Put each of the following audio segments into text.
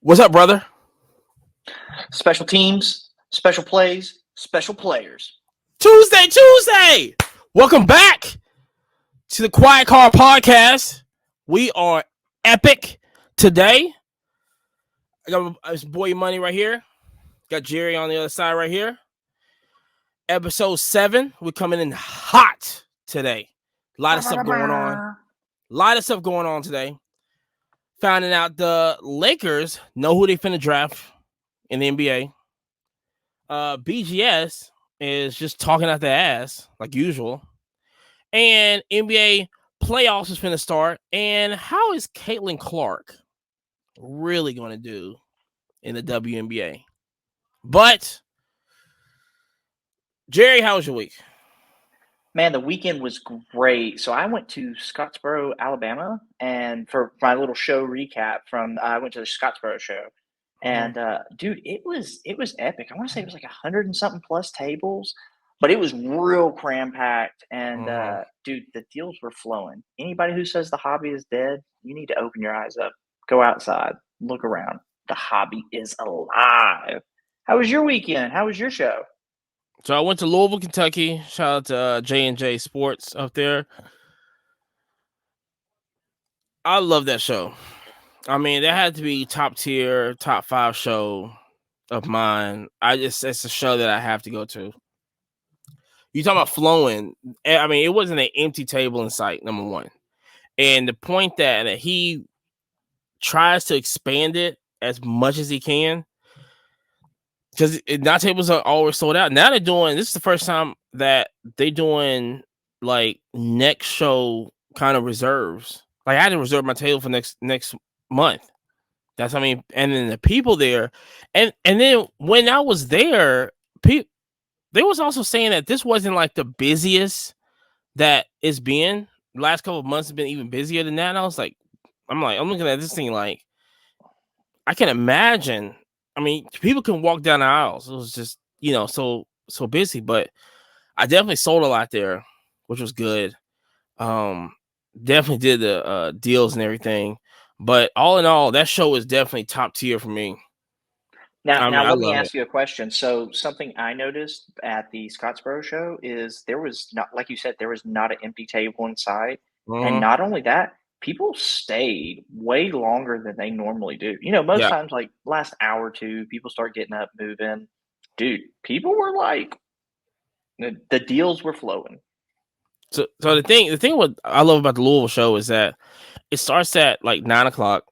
What's up, brother? Special teams, special plays, special players. Tuesday. Welcome back to the Quiet Car Podcast. We are epic today. I got this boy Money right here. Got Jerry on the other side right here. Episode 7. We're coming in hot today. A lot of stuff going on today. Finding out the Lakers know who they finna draft in the NBA. BGS is just talking out their ass like usual. And NBA playoffs is finna start. And how is Caitlin Clark really going to do in the WNBA? But Jerry, how was your week? Man, the weekend was great. So I went to Scottsboro, Alabama, and for my little show recap I went to the Scottsboro show. And dude, it was epic. I want to say it was like 100 and something plus tables, but it was real cram packed. And dude, the deals were flowing. Anybody who says the hobby is dead, you need to open your eyes up, go outside, look around. The hobby is alive. How was your weekend? How was your show? So I went to Louisville, Kentucky. Shout out to J&J Sports up there. I love that show. I mean, that had to be top tier, top 5 show of mine. It's a show that I have to go to. You talking about flowing? I mean, it wasn't an empty table in sight. Number one, and the point that he tries to expand it as much as he can, because now tables are always sold out. Now they're doing this is the first time that they're doing like next show kind of reserves. Like I had to reserve my table for next month. And then the people there, and then when I was there, they was also saying that this wasn't like the busiest that it's been. The last couple of months have been even busier than that. And I was like, I'm looking at this thing like I can imagine. I mean, people can walk down the aisles. It was just, so busy, but I definitely sold a lot there, which was good. Definitely did the deals and everything. But all in all, that show is definitely top tier for me. Now let me ask you a question. So something I noticed at the Scottsboro show is there was not, like you said, there was not an empty table in sight. And not only that, people stayed way longer than they normally do. Most times, like last hour or two, people start getting up, moving. Dude, people were like, the deals were flowing. So the thing what I love about the Louisville show is that it starts at like 9:00,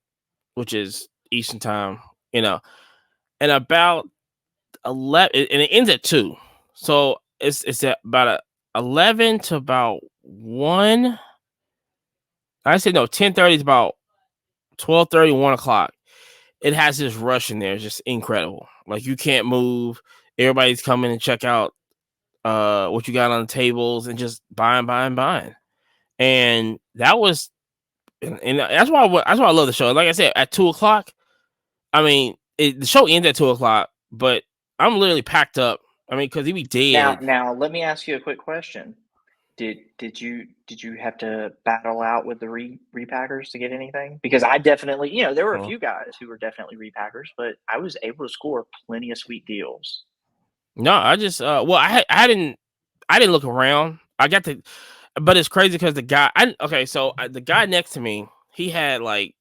which is Eastern time, and about 11, and it ends at 2. So it's at about 11 to about 1. I say no, 10:30 is about 12:30, 1:00. It has this rush in there. It's just incredible. Like you can't move. Everybody's coming and check out what you got on the tables and just buying. And that was, and that's why I love the show. Like I said, at 2:00, I mean, the show ends at 2:00, but I'm literally packed up. I mean, because he'd be dead. Now let me ask you a quick question. Did you have to battle out with the repackers to get anything? Because I definitely, there were a few guys who were definitely repackers, but I was able to score plenty of sweet deals. No, I just I didn't look around. I got the, but it's crazy because the guy. The guy next to me, he had like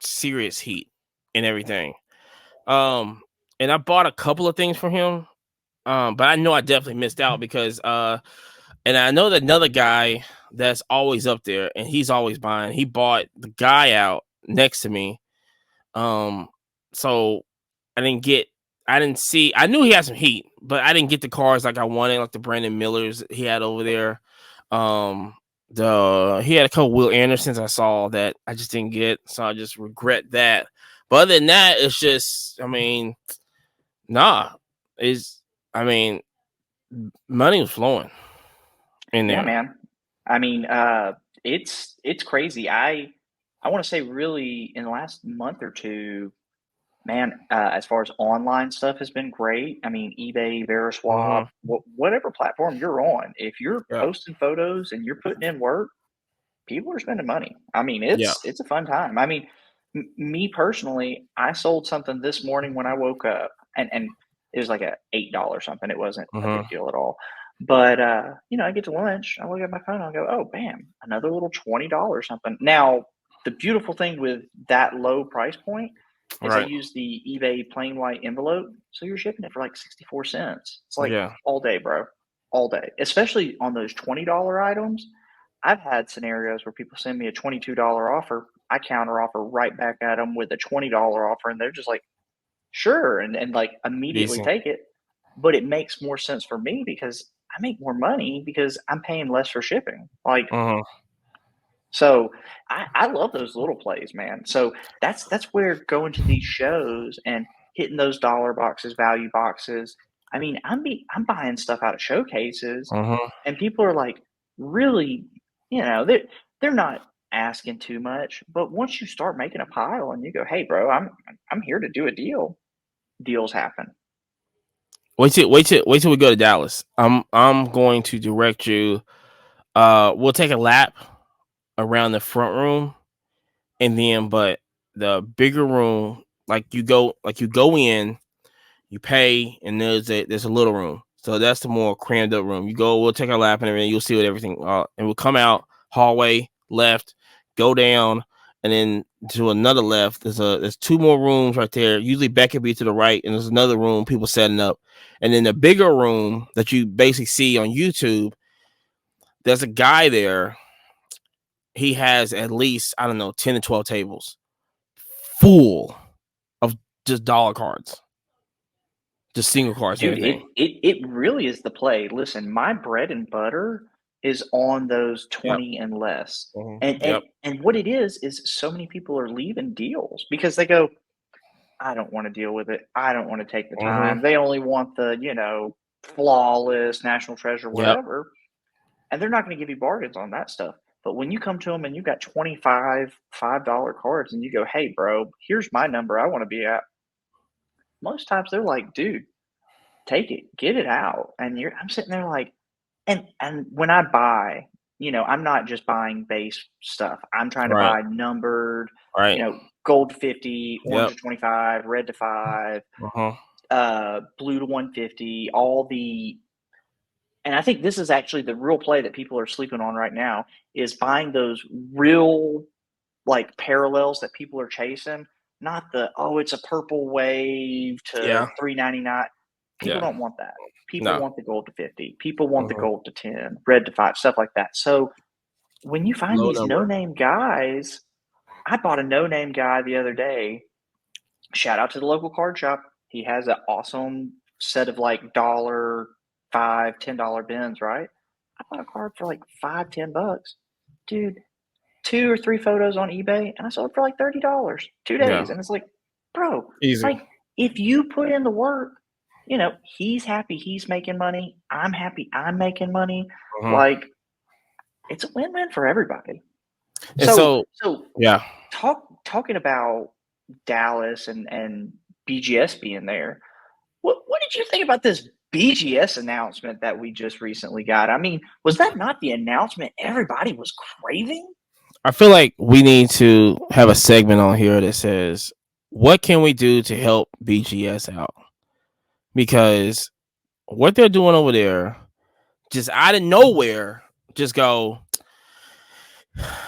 serious heat and everything. And I bought a couple of things for him. But I know I definitely missed out because and I know that another guy that's always up there and he's always buying. He bought the guy out next to me. So I didn't see. I knew he had some heat, but I didn't get the cars like I wanted, like the Brandon Millers he had over there. He had a couple Will Andersons I saw that I just didn't get, so I just regret that. But other than that, it's just, money was flowing in there. Yeah, man. I mean, it's crazy. I want to say really in the last month or two, man, as far as online stuff has been great. I mean, eBay, Veriswap, whatever platform you're on, if you're posting photos and you're putting in work, people are spending money. I mean, it's a fun time. I mean, Me personally, I sold something this morning when I woke up, and it was like a $8 something. It wasn't a Mhm. big deal at all. But I get to lunch, I look at my phone, I'll go, oh bam, another little $20 something. Now, the beautiful thing with that low price point is they Right. use the eBay plain white envelope, so you're shipping it for like 64 cents. It's like Yeah. all day, bro. All day. Especially on those $20 items. I've had scenarios where people send me a $22 offer. I counter offer right back at them with a $20 offer, and they're just like, sure, and like immediately Decent. take it. But it makes more sense for me because I make more money because I'm paying less for shipping. Like, Mhm. so I love those little plays, man. So that's where going to these shows and hitting those dollar boxes, value boxes. I mean, I'm buying stuff out of showcases, Mhm. and people are like, really, they're not asking too much. But once you start making a pile and you go, hey, bro, I'm here to do a deal. Deals happen. Wait till we go to Dallas. I'm going to direct you. We'll take a lap around the front room, and then but the bigger room, like you go in, you pay, and there's a little room. So that's the more crammed up room. You go, we'll take our lap and everything. You'll see what everything. And we'll come out hallway left, go down, and then to another left. There's two more rooms right there. Usually back could be to the right, and there's another room people setting up, and then the bigger room that you basically see on YouTube. There's a guy there. He has at least, I don't know, 10 to 12 tables full of just dollar cards, just single cards and Dude, everything. it really is the play. Listen, my bread and butter is on those Yep. 20 and less. Mhm. And and Yep. and what it is so many people are leaving deals because they go, I don't want to deal with it. I don't want to take the Mhm. time. They only want the, flawless national treasure, Yep. whatever. And they're not going to give you bargains on that stuff. But when you come to them and you've got 25 $5 cards and you go, hey, bro, here's my number I want to be at. Most times they're like, dude, take it, get it out. And I'm sitting there like, and when I buy, I'm not just buying base stuff. I'm trying to Right. buy numbered, Right. gold to 50, orange Yep. to 25, red to 5, Uh-huh. blue to 150, all the and I think this is actually the real play that people are sleeping on right now is buying those real like parallels that people are chasing, not the it's a purple wave to Yeah. 399. People Yeah. don't want that. People No. want the gold to 50. People want the Mhm. gold to 10, red to 5, stuff like that. So when you find Low these no number. name guys, I bought a no name guy the other day. Shout out to the local card shop. He has an awesome set of like dollar, five, $10 bins, right? I bought a card for like 5, $10. Dude, 2 or 3 photos on eBay, and I sold it for like $30, 2 Yeah. days, and it's like, "Bro, Easy. like, if you put in the work, he's happy he's making money, I'm happy I'm making money, Mhm. like, it's a win-win for everybody." And So so so yeah. talking about Dallas and BGS being there, what did you think about this BGS announcement that we just recently got? I mean, was that not the announcement everybody was craving? I feel like we need to have a segment on here that says, what can we do to help BGS out? Because what they're doing over there, just out of nowhere, just go,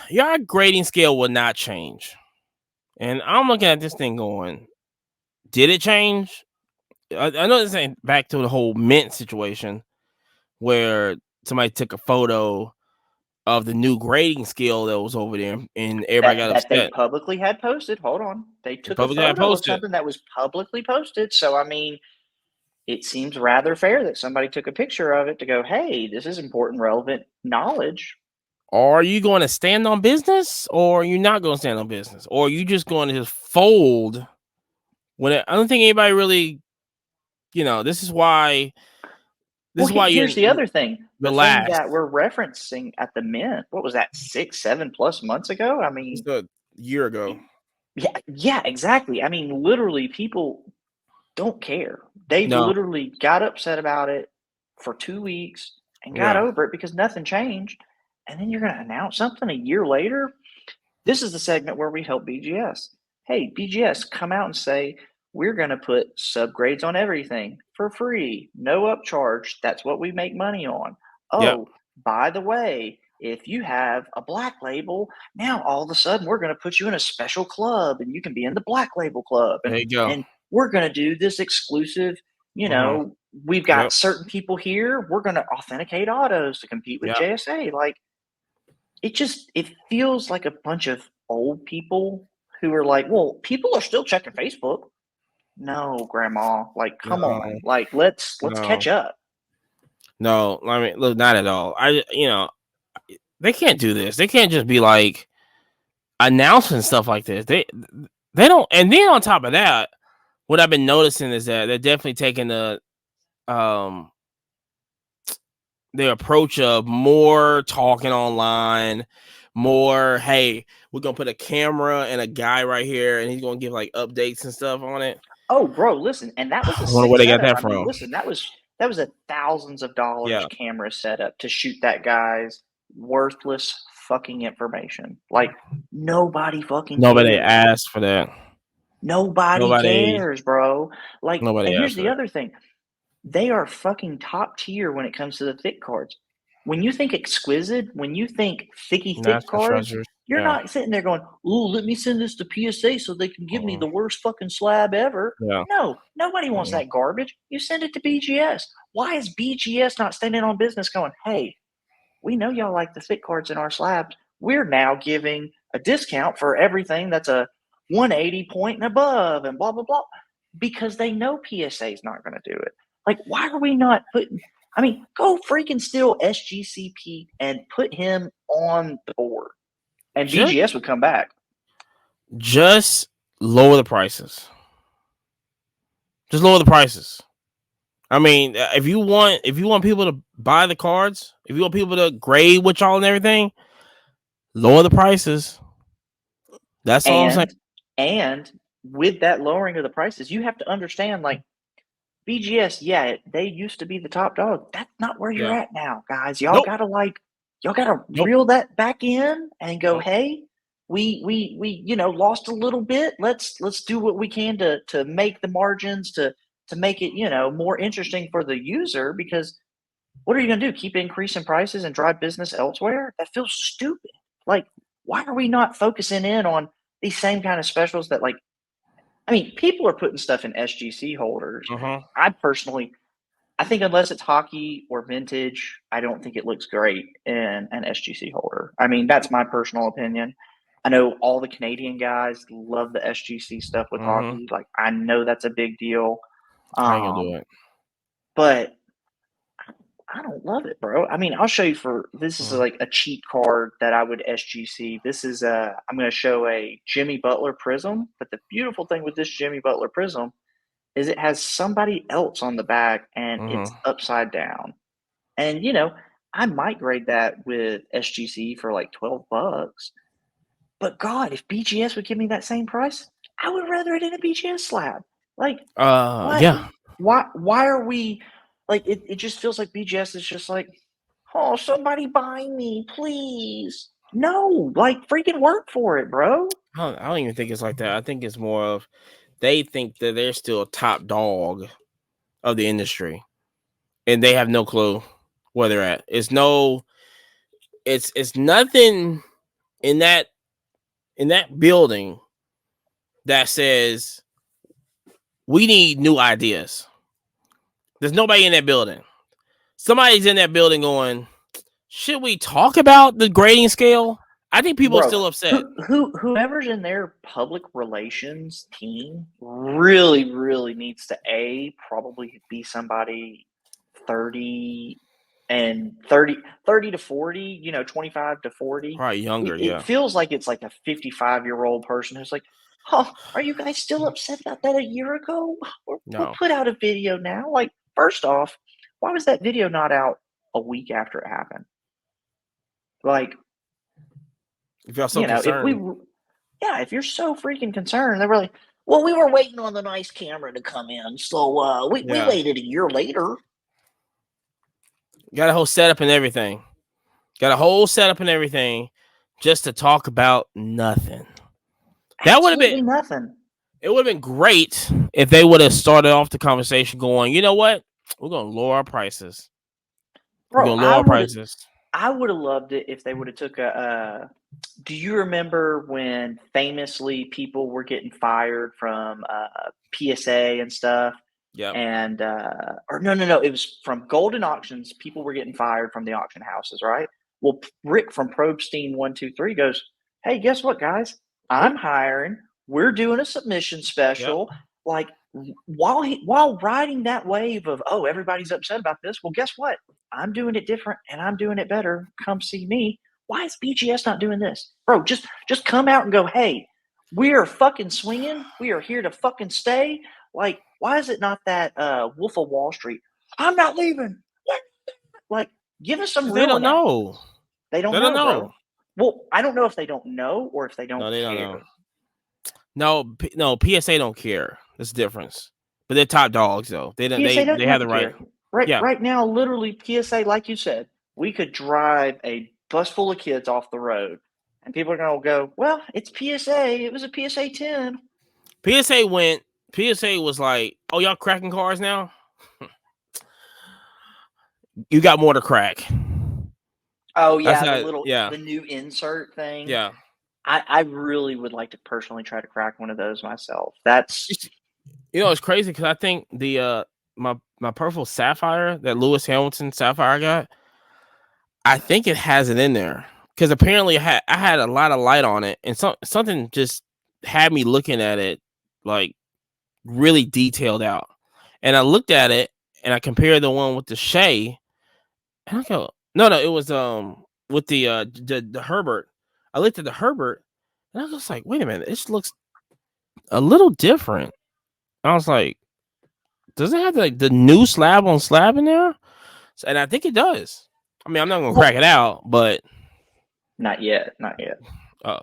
your grading scale will not change. And I'm looking at this thing going, did it change? I know this ain't back to the whole mint situation where somebody took a photo of the new grading scale that was over there and everybody got That they upset. publicly had posted. Hold on. They It took a probably got photo of posted. something that was publicly posted. So, I mean, it seems rather fair that somebody took a picture of it to go, hey, this is important, relevant knowledge. Are you going to stand on business or are you not going to stand on business? Or are you just going to just fold when I don't think anybody really, this is why Well, here's you're the other thing. The thing relaxed. that we're referencing at the Mint, what was that, 6, 7+ months ago? I Just mean, a year ago. yeah, exactly. I mean, literally, people don't care. They've No. literally got upset about it for 2 weeks and got Yeah. over it because nothing changed. And then you're going to announce something a year later. This is the segment where we help BGS. hey, BGS, come out and say, we're going to put subgrades on everything for free, no upcharge. That's what we make money on. Yep. Oh, by the way, if you have a black label, now all of a sudden we're going to put you in a special club and you can be in the black label club. There you go. And we're going to do this exclusive, we've got Yep. certain people here. We're going to authenticate autos to compete with Yep. JSA. Like, it feels like a bunch of old people who are like, well, people are still checking Facebook. No, grandma, like, come No. on, like, let's No. catch up. No, I mean, look, not at all. They can't do this. They can't just be like announcing stuff like this. They don't. And then on top of that, what I've been noticing is that they're definitely taking the approach of more talking online, more, hey, we're gonna put a camera and a guy right here, and he's gonna give like updates and stuff on it. Oh, bro, listen, and that was a I wonder where they got setup. that I mean, from. listen, that was a thousands of dollars Yeah. camera setup to shoot that guy's worthless fucking information. Like, nobody fucking Nobody cares. asked for that. Nobody cares, bro. Like, Nobody and here's asked for the that. other thing. They are fucking top tier when it comes to the thick cards. When you think exquisite, when you think thicky thick National cards, treasures. you're Yeah. not sitting there going, "Ooh, let me send this to PSA so they can give me the worst fucking slab ever." Yeah. No, nobody wants that garbage. You send it to BGS. Why is BGS not standing on business going, "Hey, we know y'all like the thick cards in our slabs. We're now giving a discount for everything that's a 180 point and above and blah, blah, blah," because they know PSA is not going to do it. Like, why are we not putting, I mean, go freaking steal SGCP and put him on the board and BGS would come back. Just lower the prices. Just lower the prices. I mean, if you want people to buy the cards, if you want people to grade with y'all and everything, lower the prices. That's all I'm saying. And with that lowering of the prices, you have to understand, like, BGS, yeah, they used to be the top dog. That's not where you're at now, guys. Y'all gotta reel that back in and go, hey, we lost a little bit. Let's do what we can to make the margins to make it, more interesting for the user, because what are you gonna do? Keep increasing prices and drive business elsewhere? That feels stupid. Like, why are we not focusing in on these same kind of specials that, like, I mean, people are putting stuff in SGC holders. I think unless it's hockey or vintage, I don't think it looks great in an SGC holder. I mean, that's my personal opinion. I know all the Canadian guys love the SGC stuff with hockey. Like, I know that's a big deal. I ain't gonna do it. But I don't love it, bro. I mean, I'll show you this is like a cheat card that I would SGC. This is I'm going to show a Jimmy Butler Prism. But the beautiful thing with this Jimmy Butler Prism is it has somebody else on the back and it's upside down. And, I might grade that with SGC for like $12. But God, if BGS would give me that same price, I would rather it in a BGS slab. Like, yeah. Why are we, like, it just feels like BGS is just like, oh, somebody buy me, please. No, like, freaking work for it, bro. I don't even think it's like that. I think it's more of they think that they're still a top dog of the industry, and they have no clue where they're at. It's nothing in that building that says we need new ideas. There's nobody in that building. Somebody's in that building going, should we talk about the grading scale? I think people are still upset. Whoever's in their public relations team really, really needs to probably be somebody 30 to 40, 25 to 40. Probably younger, It feels like it's like a 55-year-old person who's like, oh, are you guys still upset about that a year ago? We'll put out a video now. Like, first off, why was that video not out a week after it happened? Like, if you're so concerned. If you're so freaking concerned, they were like, well, we were waiting on the nice camera to come in, so we waited a year later. Got a whole setup and everything. Just to talk about nothing. That would have Absolutely been nothing. It would have been great if they would have started off the conversation going, you know what? We're gonna lower our prices. We're Bro, gonna lower our prices. I would have loved it if they would have took do you remember when famously people were getting fired from PSA and stuff? Yep. And or no, it was from Golden Auctions. People were getting fired from the auction houses, right? Well, Rick from Probstein 123 goes, "Hey, guess what, guys? I'm hiring. We're doing a submission special. Like while riding that wave of everybody's upset about this. Well, guess what? I'm doing it different and I'm doing it better. Come see me. Why is BGS not doing this, bro? Just come out and go. Hey, we are fucking swinging. We are here to fucking stay. Like, why is it not that Wolf of Wall Street? I'm not leaving. What? Like, give us some real. They don't know. They don't know, bro. Well, I don't know if they don't know or if they don't care. Don't know. No, PSA don't care. That's the difference. But they're top dogs, though. They don't. They have the right. Right now, literally, PSA, like you said, we could drive a bus full of kids off the road, and people are gonna go, "Well, it's PSA. It was a PSA 10." PSA was like, "Oh, y'all cracking cars now? You got more to crack." Oh yeah, the new insert thing. Yeah, I really would like to personally try to crack one of those myself. That's it's crazy because I think the my purple Sapphire that Lewis Hamilton Sapphire got, I think it has it in there because apparently I had a lot of light on it and something just had me looking at it like really detailed out, and I looked at it and I compared the one with the Shay, and I go, no, it was with the Herbert. I looked at the Herbert and I was just like, wait a minute, this looks a little different. I was like, does it have like the new slab on slab in there? And I think it does. I mean, I'm not gonna crack it out, but not yet. Oh,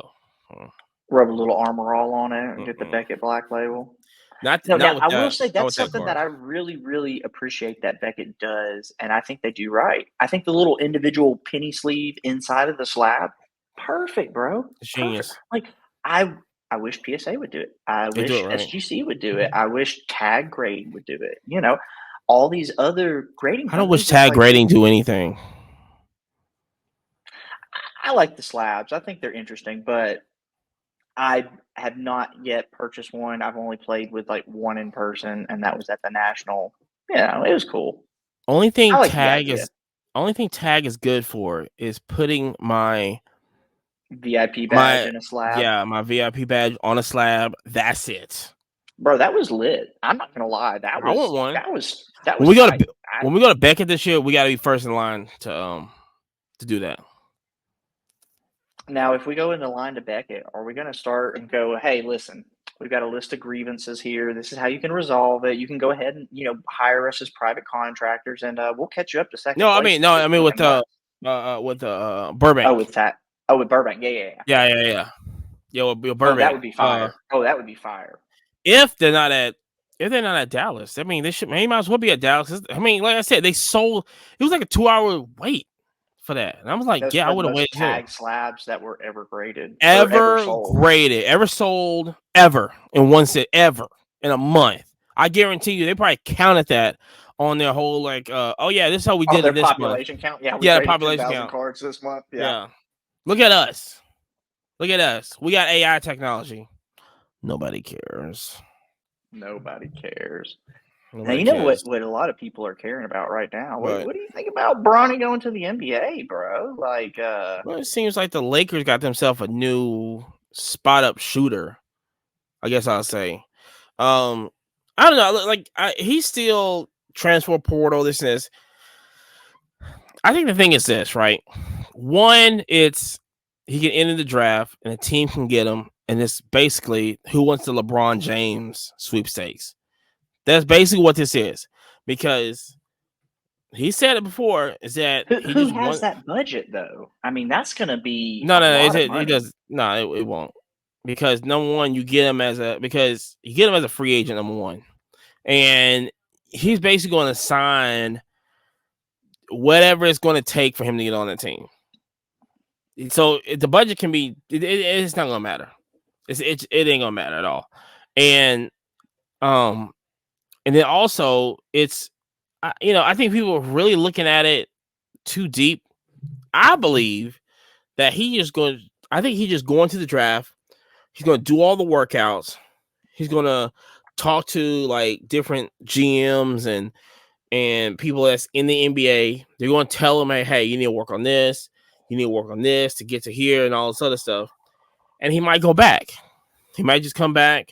rub a little Armor All on it and get the Beckett Black Label. I will say that's something that I really, really appreciate that Beckett does, and I think they do right. I think the little individual penny sleeve inside of the slab, perfect, bro. Genius. Like I wish PSA would do it. I wish SGC would do it. I wish Tag Grading would do it. All these other grading. I don't wish Tag Grading do anything. I like the slabs. I think they're interesting, but I have not yet purchased one. I've only played with like one in person, and that was at the National. Yeah, it was cool. Only thing Tag is good for is putting my VIP badge in a slab. Yeah, my VIP badge on a slab. That's it, bro. That was lit. I'm not gonna lie. I want one. That was. When we go to Beckett this year, we got to be first in line to do that. Now, if we go in the line to Beckett, are we going to start and go, hey, listen, we've got a list of grievances here. This is how you can resolve it. You can go ahead and, hire us as private contractors, and we'll catch you up to second place. I mean with Burbank. With Burbank. Yeah. With Burbank. That would be fire. That would be fire. If they're not at Dallas, I mean, they might as well be at Dallas. I mean, like I said, they sold. It was like a 2-hour wait for that, and I was like, I would have waited. Tag slabs that were ever graded, ever sold in one set, ever in a month. I guarantee you, they probably counted that on their whole this is how we did it this population month. Count. Yeah, the population count cards this month. Yeah. Look at us. We got AI technology. Nobody cares. Now, you know what a lot of people are caring about right now? What do you think about Bronny going to the NBA, bro? Well, it seems like the Lakers got themselves a new spot-up shooter. I guess I'll say. I don't know. He's still transfer portal. This and this. I think the thing is this, right? One, it's he can enter the draft and a team can get him, and it's basically who wants the LeBron James sweepstakes. That's basically what this is, because he said it before. Is that who has that budget though? I mean, that's going to be it won't, because number one, you get him as a free agent, number one, and he's basically going to sign whatever it's going to take for him to get on the team. So the budget can be, it's not going to matter. It ain't gonna matter at all. And then also it's I think people are really looking at it too deep. I believe that I think he's just going to the draft. He's going to do all the workouts. He's going to talk to like different GMs and people that's in the NBA. They're going to tell him, hey, you need to work on this. You need to work on this to get to here and all this other stuff. And he might go back. He might just come back.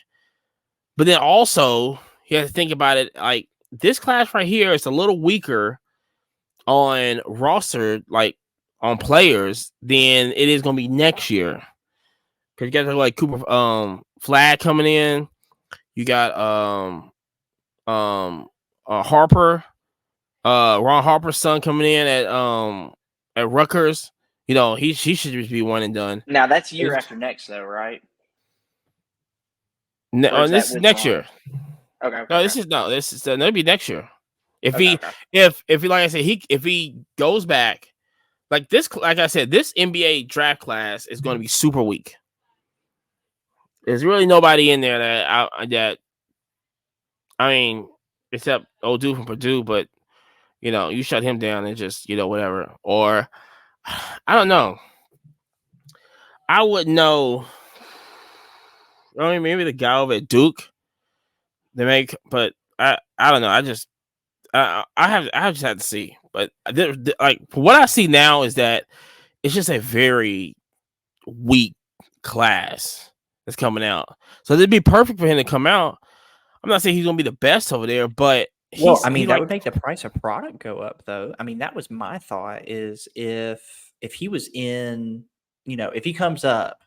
But then also, you have to think about it. Like this class right here is a little weaker on roster, like on players, than it is going to be next year. Because you got like Cooper Flag coming in. You got Harper, Ron Harper's son coming in at Rutgers. He should just be one and done. Now that's year after next, though, right? This is next year. Okay. No, this is that'll be next year. If he like I said, if he goes back, like I said, this NBA draft class is going to be super weak. There's really nobody in there that I mean, except old dude from Purdue, but you shut him down and just whatever. Or I don't know. I would know. I mean, maybe the guy over at Duke. But I don't know. I just have to see. But like what I see now is that it's just a very weak class that's coming out. So it'd be perfect for him to come out. I'm not saying he's gonna be the best over there, but that would make the price of product go up, though. I mean, that was my thought: is if he was in, if he comes up,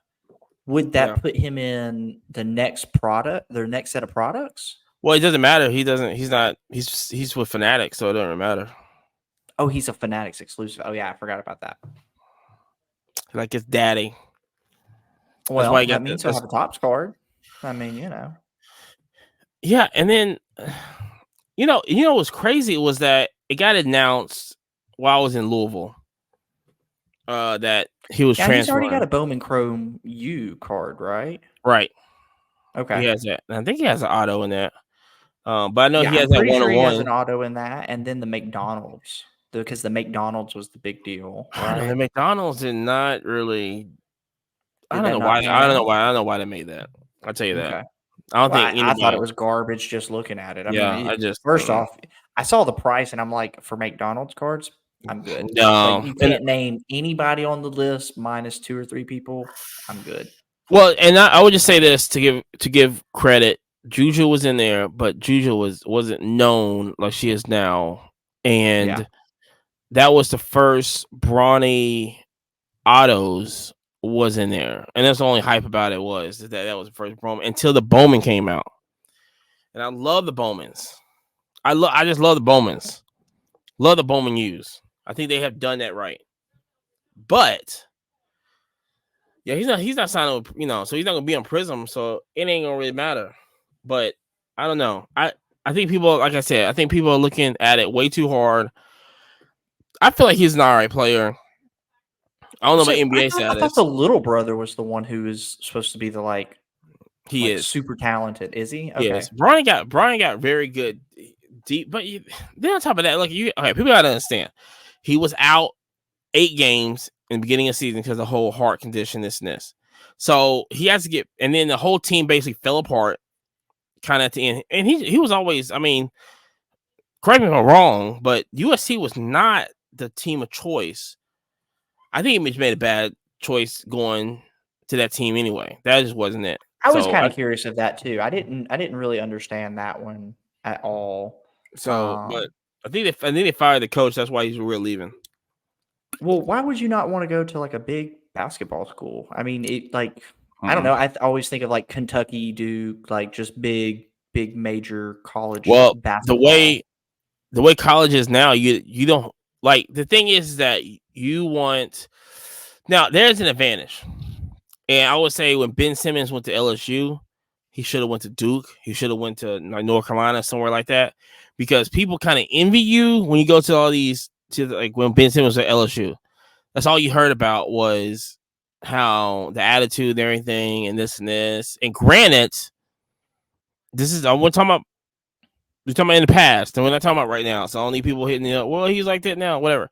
would that put him in the next set of products? Well, it doesn't matter. He's not. He's with Fanatics, so it doesn't matter. Oh, he's a Fanatics exclusive. Oh yeah, I forgot about that. Like his daddy. Well, that means he'll have a Topps card. I mean, Yeah, and then what's crazy was that it got announced while I was in Louisville. That he was transferring. He's already got a Bowman Chrome U card, right? Right. Okay. He has that. I think he has an auto in that. But I know he has that one. Sure he has an auto in that, and then the McDonald's, because the McDonald's was the big deal. Right? The McDonald's did not really. I don't know why. I don't know why they made that. I'll tell you that. Okay. I don't think I thought it was garbage just looking at it. I mean, first off, I saw the price and I'm like, for McDonald's cards, I'm good. No, you can't name anybody on the list minus 2 or 3 people. I'm good. Well, and I would just say this to give credit. Juju was in there, but Juju wasn't known like she is now, and that was the first Bronny autos was in there, and that's the only hype about it was that was the first Bowman until the Bowman came out, and I love the Bowmans. I just love the Bowmans, love the Bowman U's. I think they have done that right, but yeah, he's not signing, so he's not gonna be on Prism, so it ain't gonna really matter. But I don't know. I think people, like I said, I think people are looking at it way too hard. I feel like he's an alright player. I don't know about NBA status. I thought the little brother was the one who is supposed to be the he is super talented. Is he? Okay. Yes. Brian got very good deep, but then on top of that, people gotta understand, he was out 8 games in the beginning of the season because of the whole heart condition, this and this. So he has to get, and then the whole team basically fell apart kind of at the end. And he was always, I mean, correct me if I'm wrong, but USC was not the team of choice. I think he made a bad choice going to that team anyway. That just wasn't it. I was kind of curious of that too. I didn't really understand that one at all. So, but I think they fired the coach. That's why he's really leaving. Well, why would you not want to go to a big basketball school? I mean, I don't know. I always think of Kentucky, Duke, just big major college. Well, basketball. the way college is now, you don't the thing is that you want. Now there's an advantage, and I would say when Ben Simmons went to LSU, he should have went to Duke. He should have went to North Carolina, somewhere like that, because people kind of envy you when you go to all these when Ben Simmons was at LSU. That's all you heard about was how the attitude and everything and this and this. And granted, this is we're talking about in the past, and we're not talking about right now. So only people hitting the well, he's like that now, whatever.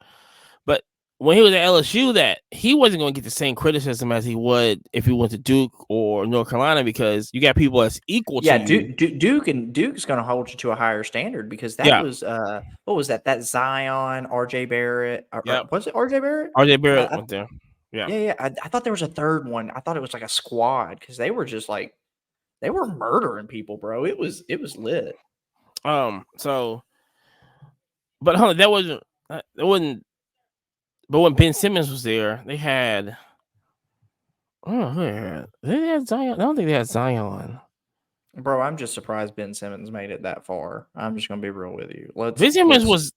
But when he was at LSU, that he wasn't going to get the same criticism as he would if he went to Duke or North Carolina, because you got people that's equal to you. Duke's going to hold you to a higher standard, because that was what was that? That Zion, RJ Barrett, was it RJ Barrett? RJ Barrett went there. Yeah. I thought there was a third one. I thought it was like a squad, because they were just like they were murdering people, bro. It was lit. So, but hold on, that wasn't. But when Ben Simmons was there, they had. They had Zion. I don't think they had Zion. Bro, I'm just surprised Ben Simmons made it that far. I'm just gonna be real with you. Ben Simmons was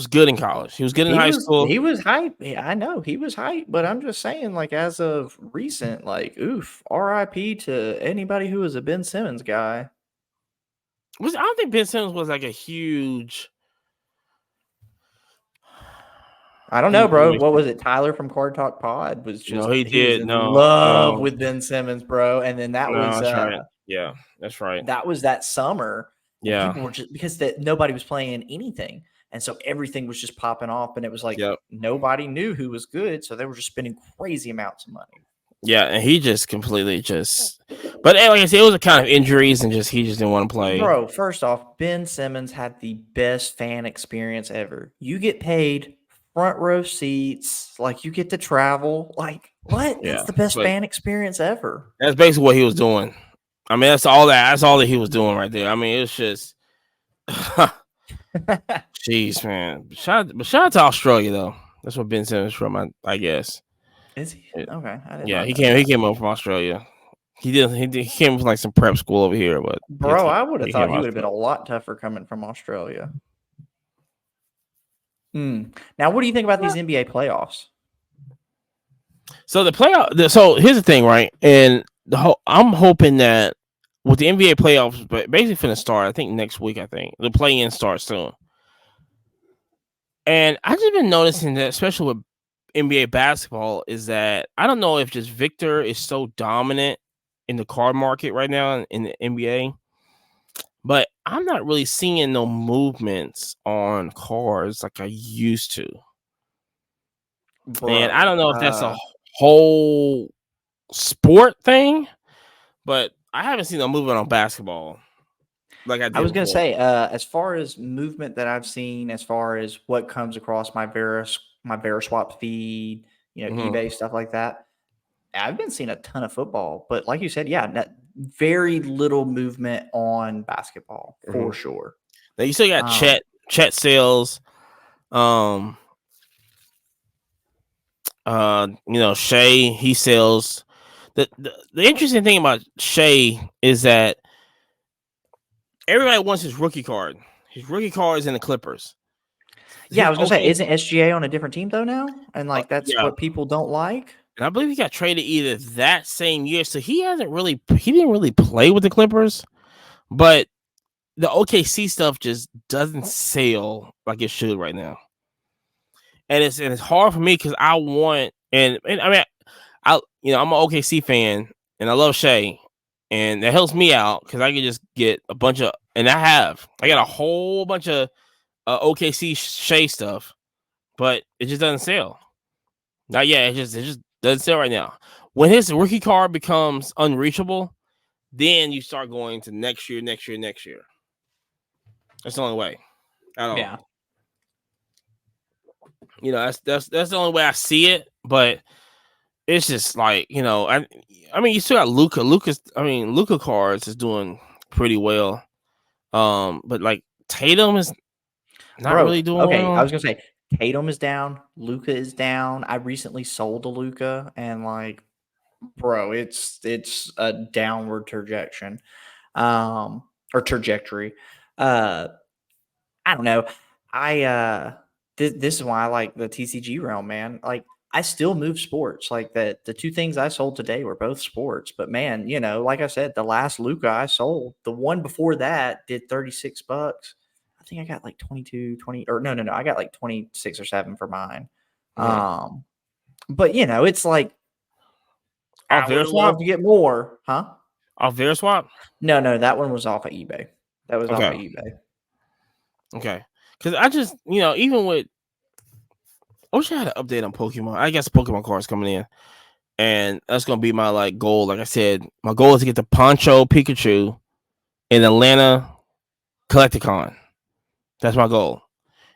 good in college. He was good in high school. He was hype. Yeah, I know he was hype, but I'm just saying, like, as of recent, like, oof, RIP to anybody who was a Ben Simmons guy. I don't think Ben Simmons was like a huge. I don't know, bro. What was it? Tyler from Card Talk Pod was just love with Ben Simmons, bro. And then that was right. Yeah, that's right. That was that summer. Yeah, people were just because nobody was playing anything, and so everything was just popping off, and it was like nobody knew who was good, so they were just spending crazy amounts of money. Yeah, and he just completely but like I said, it was a kind of injuries and he just didn't want to play. Bro, first off, Ben Simmons had the best fan experience ever. You get paid front row seats, like you get to travel. Like, what? That's the best fan experience ever. That's basically what he was doing. I mean, that's all that he was doing right there. I mean, it's just jeez, man. Shout out to Australia though. That's what Ben Simmons from, I guess. Is he? Okay. He came up from Australia. He came from like some prep school over here, but bro, I would have thought he would have been a lot tougher coming from Australia. Now, what do you think about these NBA playoffs? So so here's the thing, right? And I'm hoping that with the NBA playoffs, but basically for the start, I think next week, the play-in starts soon. And I've just been noticing that, especially with NBA basketball, is that I don't know if just Victor is so dominant in the card market right now in the NBA, but I'm not really seeing no movements on cards like I used to. Bro, and I don't know if that's a whole sport thing, but I haven't seen no movement on basketball like I did. I was going to say, as far as movement that I've seen, as far as what comes across my Veriswap feed, eBay, stuff like that, I've been seeing a ton of football. But like you said, very little movement on basketball for sure. Now you still got Chet Sales, Shea, he sells. The interesting thing about Shea is that everybody wants his rookie card. His rookie card is in the Clippers. Yeah, I was gonna say, isn't SGA on a different team though now? And like that's what people don't like. And I believe he got traded either that same year, so he didn't really play with the Clippers. But the OKC stuff just doesn't sell like it should right now. And it's hard for me because I want and I mean I'm an OKC fan and I love Shea, and that helps me out because I can just get a bunch of I got a whole bunch of OKC Shea stuff, but it just doesn't sell. Not yet. It just doesn't sell right now. When his rookie card becomes unreachable, then you start going to next year. That's the only way. Yeah. That's the only way I see it, but it's just like, I mean, you still got Luka. Luka cards is doing pretty well. But like Tatum is not really doing well. I was gonna say Tatum is down, Luka is down. I recently sold a Luka, and like, bro, it's a downward trajectory. I don't know. This is why I like the TCG realm, man. Like, I still move sports. Like the two things I sold today were both sports. But man, like I said, the last Luka I sold, the one before that did $36. I think I got like 20, or no, I got like 26 or 7 for mine. Yeah. But it's like I would love to get more, huh? Off Veriswap? No, that one was off of eBay. That was off of eBay. Okay, because I just even with I wish I had an update on Pokemon. I guess Pokemon cards coming in, and that's gonna be my goal. Like I said, my goal is to get the Poncho Pikachu in Atlanta Collecticon. That's my goal,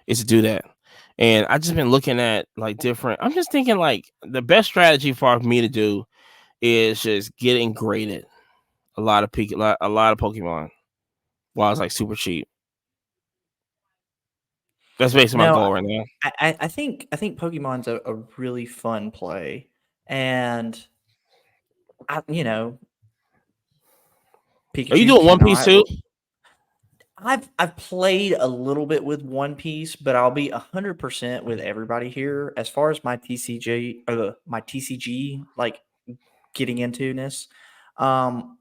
is to do that. And I just been looking at different. I'm just thinking the best strategy for me to do is just getting graded a lot of Pokemon while it's super cheap. That's basically my goal right now. I think Pokemon's a really fun play, and Pikachu. Are you doing One Piece too? I've played a little bit with One Piece, but I'll be 100% with everybody here as far as my TCG getting into this. I'm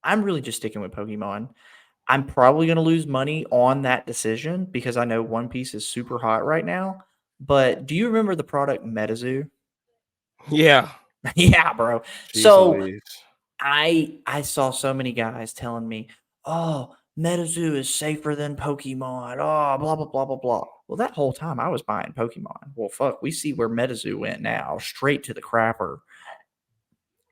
really just sticking with Pokemon. I'm probably going to lose money on that decision because I know One Piece is super hot right now. But do you remember the product MetaZoo? Yeah. Yeah, bro. Jeez, so I saw so many guys telling me, "Oh, MetaZoo is safer than Pokemon." Oh, blah blah blah blah blah. Well, that whole time I was buying Pokemon. Well, fuck, we see where MetaZoo went now, straight to the crapper.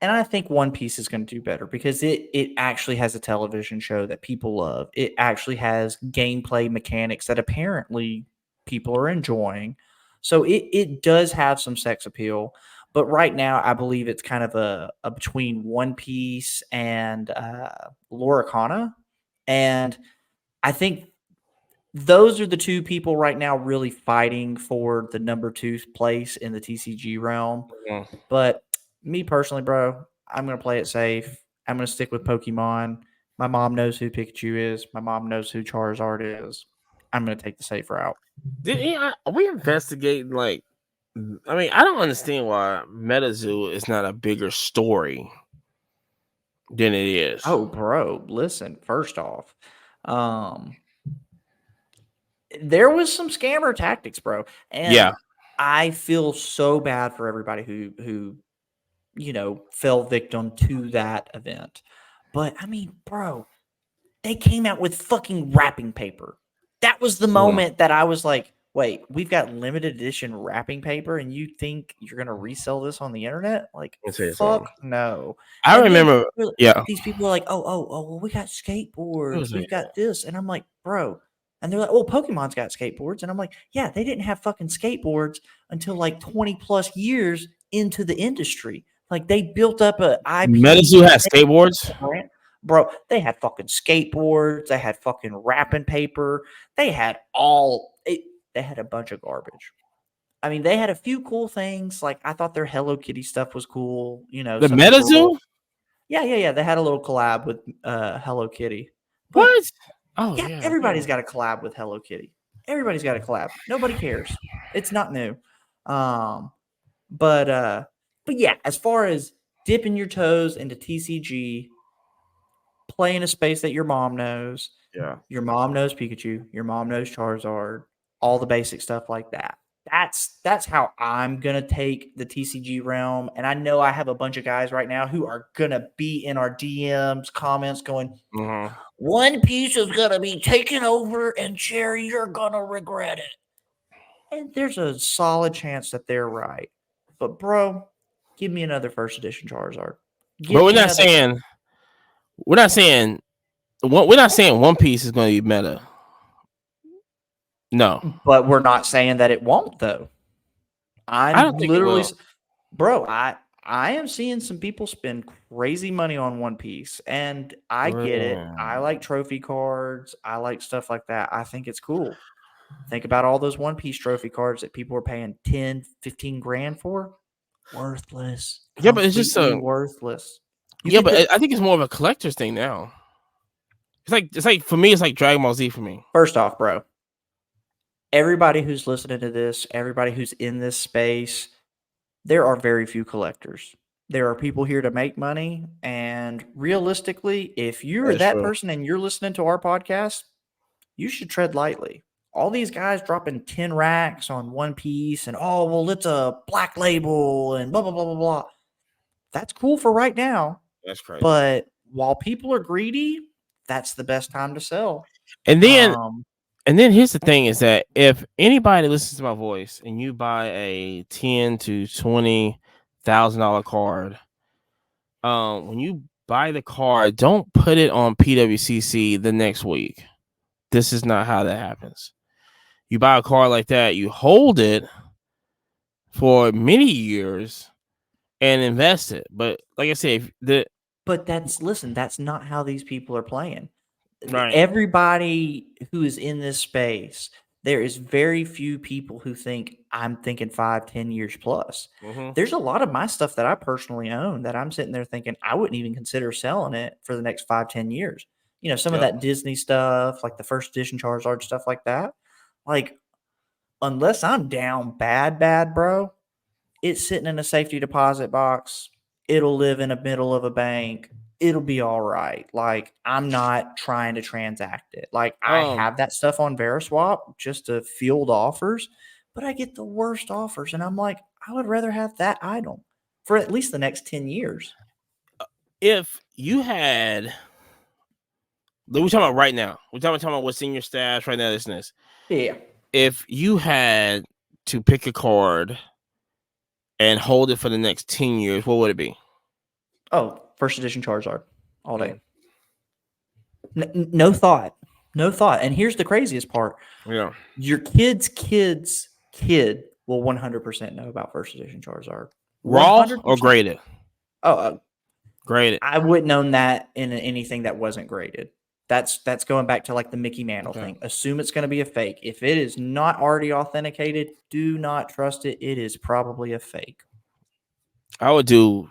And I think One Piece is going to do better because it actually has a television show that people love. It actually has gameplay mechanics that apparently people are enjoying. So it does have some sex appeal. But right now, I believe it's kind of a between One Piece and Loricana. And I think those are the two people right now really fighting for the number 2 place in the TCG realm. Yeah. But me personally, bro, I'm going to play it safe. I'm going to stick with Pokemon. My mom knows who Pikachu is. My mom knows who Charizard is. I'm going to take the safe route. Are we investigating I don't understand why MetaZoo is not a bigger story than it is. Oh, bro, listen, first off, there was some scammer tactics, bro. And yeah, I feel so bad for everybody who fell victim to that event. But I mean, bro, they came out with fucking wrapping paper. That was the moment that I was like, wait, we've got limited edition wrapping paper and you think you're going to resell this on the internet? Like, fuck no. I remember, these people are like, oh, well, we got skateboards. We've got this. And I'm like, bro. And they're like, well, Pokemon's got skateboards. And I'm like, yeah, they didn't have fucking skateboards until 20 plus years into the industry. Like, they built up a IP. MetaZoo has skateboards? Bro, they had fucking skateboards. They had fucking wrapping paper. They had they had a bunch of garbage. I mean, they had a few cool things. Like, I thought their Hello Kitty stuff was cool. The MetaZoo? Yeah. They had a little collab with Hello Kitty. But, what? Oh, yeah. Everybody's got a collab with Hello Kitty. Everybody's got a collab. Nobody cares. It's not new. But yeah, as far as dipping your toes into TCG, play in a space that your mom knows. Yeah. Your mom knows Pikachu. Your mom knows Charizard. All the basic stuff like that. That's how I'm going to take the TCG realm. And I know I have a bunch of guys right now who are going to be in our DMs, comments going, One Piece is going to be taken over and Jerry, you're going to regret it. And there's a solid chance that they're right. But, bro, give me another first edition Charizard. But we're not saying One Piece is going to be meta. No. But we're not saying that it won't, though. I don't literally, bro, I am seeing some people spend crazy money on One Piece, and I get it. I like trophy cards. I like stuff like that. I think it's cool. Think about all those One Piece trophy cards that people are paying 10, 15 grand for. Worthless. Yeah, but it's just worthless. But I think it's more of a collector's thing now. It's like for me, it's like Dragon Ball Z for me. First off, bro, everybody who's listening to this, everybody who's in this space, there are very few collectors. There are people here to make money. And realistically, if you're that person and you're listening to our podcast, you should tread lightly. All these guys dropping 10 racks on One Piece and, oh, well, it's a black label and blah, blah, blah, blah, blah. That's cool for right now. That's crazy. But while people are greedy, that's the best time to sell. And then here's the thing: is that if anybody listens to my voice and you buy a $10,000 to $20,000 card, when you buy the card, don't put it on PWCC the next week. This is not how that happens. You buy a card like that, you hold it for many years and invest it. But like I said, but that's not how these people are playing. Right. Everybody who is in this space, there is very few people who think I'm thinking 5-10 years plus. Mm-hmm. There's a lot of my stuff that I personally own that I'm sitting there thinking I wouldn't even consider selling it for the next 5-10 years. You know, some of that Disney stuff, like the first edition Charizard stuff like that. Like, unless I'm down bad, bro, it's sitting in a safety deposit box. It'll live in the middle of a bank. It'll be all right. Like, I'm not trying to transact it. Like, I have that stuff on Veriswap just to field offers, but I get the worst offers. And I'm like, I would rather have that item for at least the next 10 years. If you had, we're talking about right now. We're talking about what's in your stash right now. This. Yeah. If you had to pick a card and hold it for the next 10 years, what would it be? Oh, first edition Charizard all day. No thought. And here's the craziest part. Yeah. Your kid's kid will 100% know about first edition Charizard. Raw 100%. or graded? Graded. I wouldn't own that in anything that wasn't graded. That's going back to like the Mickey Mantle thing. Assume it's going to be a fake. If it is not already authenticated, do not trust it. It is probably a fake. I would do,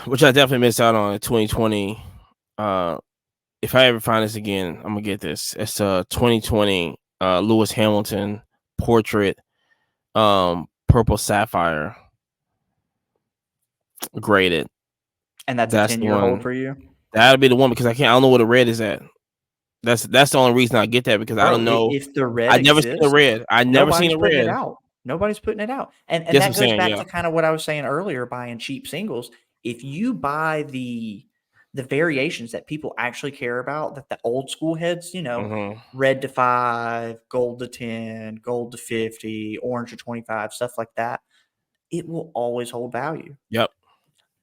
which I definitely missed out on in 2020. If I ever find this again, I'm gonna get this. It's a 2020 Lewis Hamilton portrait, purple sapphire, graded. And that's a 10-year hold for you. That'll be the one because I don't know where the red is at. That's the only reason I get that because I don't know if the red. I never seen the red. I never seen the red. Nobody's putting it out, and that goes back to kind of what I was saying earlier. Buying cheap singles. If you buy the variations that people actually care about, that the old school heads, red to 5, gold to 10, gold to 50, orange to 25, stuff like that, it will always hold value. Yep.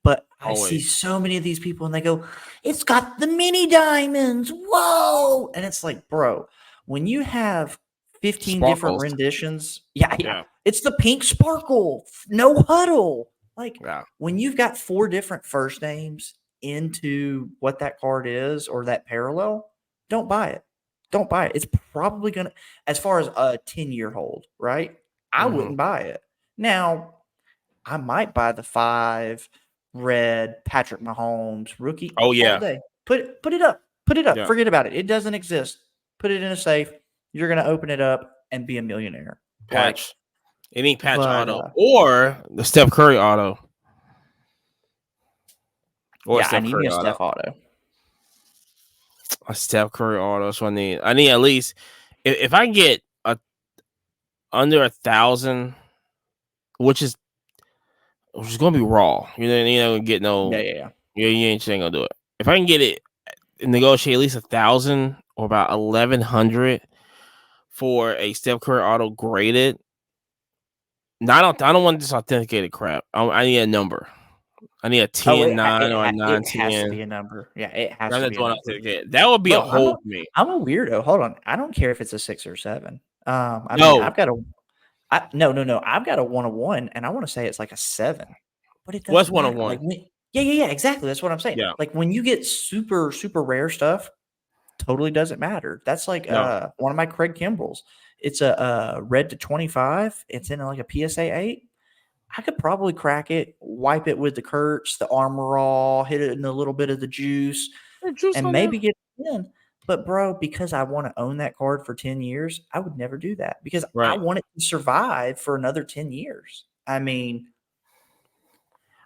But I see so many of these people and they go, it's got the mini diamonds. Whoa. And it's like, bro, when you have 15 different renditions, it's the pink sparkle, no huddle. Like when you've got 4 different first names into what that card is or that parallel, don't buy it. Don't buy it. It's probably going to, as far as a 10-year hold, right? I wouldn't buy it. Now, I might buy the 5 red Patrick Mahomes rookie. Oh yeah. All day. Put it up. Put it up. Yeah. Forget about it. It doesn't exist. Put it in a safe. You're going to open it up and be a millionaire. Patch. Any patch auto or the Steph Curry auto. Or I need me a Steph auto. A Steph Curry auto. So I need at least if I can get under 1,000, which is gonna be raw. You know, get no. Yeah. You ain't gonna do it. If I can get it, negotiate at least 1,000 or about 1,100 for a Steph Curry auto graded. No, I don't want this authenticated crap. I need a number. I need a 10-9 or a 9-10. It has to be a number. Yeah, it has to be. That would be a hold for me. I'm a weirdo. Hold on. I don't care if it's a 6 or 7. No. I've got a. No. I've got a 101, and I want to say it's like a 7. But it doesn't. What's 101? Like yeah. Exactly. That's what I'm saying. Yeah. Like when you get super, super rare stuff, totally doesn't matter. That's like one of my Craig Kimbrells. It's a red to 25. It's in like a PSA 8. I could probably crack it, wipe it with the Kurtz, the Armor Raw, hit it in a little bit of the juice and maybe get it in. But, bro, because I want to own that card for 10 years, I would never do that because I want it to survive for another 10 years. I mean,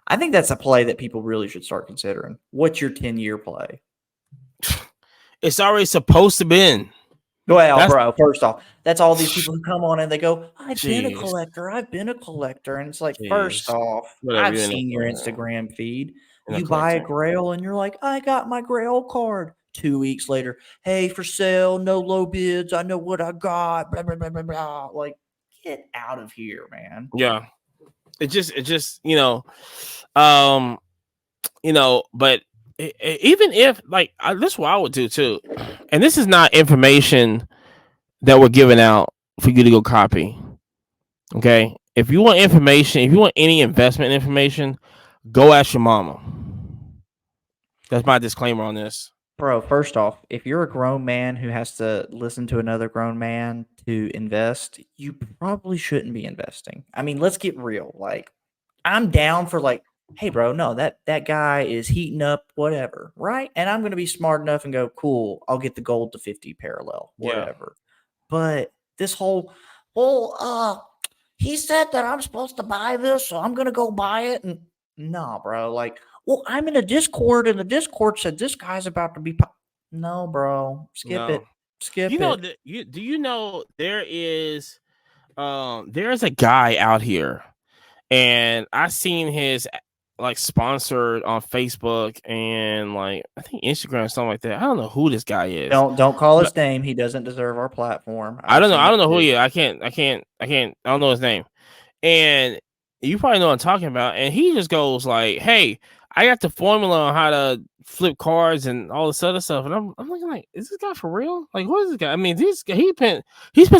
I think that's a play that people really should start considering. What's your 10-year play? It's already supposed to be in. Well, bro, first off, that's all these people who come on and they go, I've been a Jeez. collector. And it's like, Jeez. first off, Whatever, I've you end up seen your doing. Instagram feed. End up You buy a collecting. Grail and you're like, I got my Grail card. 2 weeks later, hey, for sale, no low bids. I know what I got. Blah, blah, blah, blah, blah. Like, get out of here, man. Yeah. It just, but even if like this is what I would do too, and this is not information that we're giving out for you to go copy. Okay, if you want information, if you want any investment information, go ask your mama. That's my disclaimer on this. Bro, first off, if you're a grown man who has to listen to another grown man to invest, you probably shouldn't be investing. I mean, let's get real. Like, I'm down for like, hey, bro, no, that guy is heating up, whatever, right? And I'm going to be smart enough and go, cool, I'll get the gold to 50 parallel, whatever. Yeah. But this whole, he said that I'm supposed to buy this, so I'm going to go buy it. And no, bro, like, well, I'm in a Discord, and the Discord said this guy's about to be. No, bro, skip it. Skip it. Do you know there is, there's a guy out here, and I seen his like sponsored on Facebook and like I think Instagram or something like that. I don't know who this guy is. Don't call his name. He doesn't deserve our platform. I don't know who he is. I don't know his name. And you probably know what I'm talking about. And he just goes like, hey, I got the formula on how to flip cards and all this other stuff. And I'm looking like, is this guy for real? Like, what is this guy? I mean, he spent